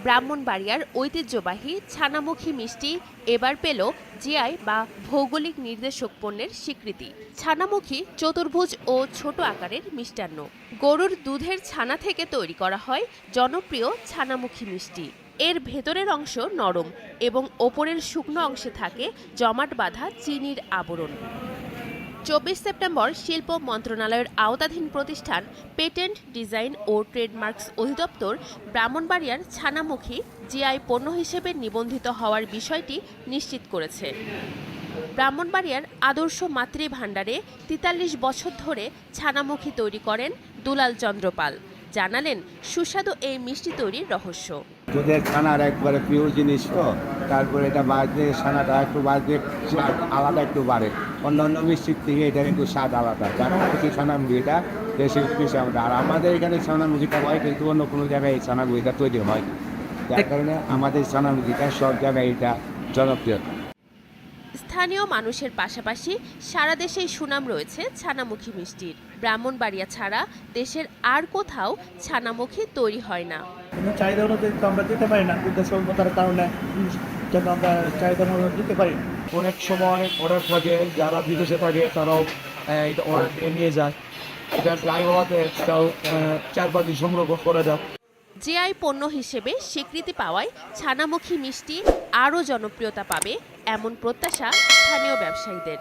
ব্রাহ্মণবাড়িয়ার ঐতিহ্যবাহী ছানামুখী মিষ্টি এবার পেল জিআই বা ভৌগোলিক নির্দেশক পণ্যের স্বীকৃতি। ছানামুখী চতুর্ভুজ ও ছোট আকারের মিষ্টান্ন। গরুর দুধের ছানা থেকে তৈরি করা হয় জনপ্রিয় ছানামুখী মিষ্টি। এর ভেতরের অংশ নরম এবং ওপরের শুকনো অংশে থাকে জমাট বাঁধা চিনির আবরণ। 24 সেপ্টেম্বর শিল্প মন্ত্রণালয়ের আওতাধীন প্রতিষ্ঠান পেটেন্ট ডিজাইন ও ট্রেডমার্কস অধিদপ্তর ব্রাহ্মণবাড়িয়ার ছানামুখী জিআই পণ্য হিসেবে নিবন্ধিত হওয়ার বিষয়টি নিশ্চিত করেছে। ব্রাহ্মণবাড়িয়ার আদর্শ মাতৃভাণ্ডারে ৪৩ বছর ধরে ছানামুখী তৈরি করেন দুলাল চন্দ্র পাল। জানালেন সুস্বাদু এই মিষ্টি তৈরির রহস্য। দুধের ছানার একবারে প্রিয় জিনিস তো, তারপরে এটা বাজলে ছানাটা একটু বাজলে আলাদা একটু বাড়ে। অন্যান্য মিষ্টির থেকে এটা একটু স্বাদ আলাদা, যার থেকে ছানামুখিটা বেশি বেশি আমাদের। আর আমাদের এখানে ছানামুখিটা হয়, কিন্তু অন্য কোনো জায়গায় এই ছানামুখিটা তৈরি হয়, যার কারণে আমাদের ছানামুখিটা সব জায়গায় এটা জনপ্রিয়। স্থানীয় মানুষের পাশাপাশি সারা দেশেই সুনাম রয়েছে ছানামুখী মিষ্টির। ব্রাহ্মণবাড়িয়া ছাড়া দেশের আর কোথাও ছানামুখী তৈরি হয় না। চাহিদা অনুযায়ী তো আমরা দিতে পারি না, যুদ্ধ স্বল্পতার কারণে যেন আমরা চাহিদা অনুযায়ী দিতে পারি। অনেক সময় অর্ডার থাকে, যারা বিদেশে থাকে তারাও এটা অর্ডার নিয়ে যায়। এটা ড্রাই হওয়াতে 4-5 দিন সংগ্রহ করা যায়। জিআই পণ্য হিসেবে স্বীকৃতি পাওয়ায় ছানামুখী মিষ্টি আরও জনপ্রিয়তা পাবে এমন প্রত্যাশা স্থানীয় ব্যবসায়ীদের।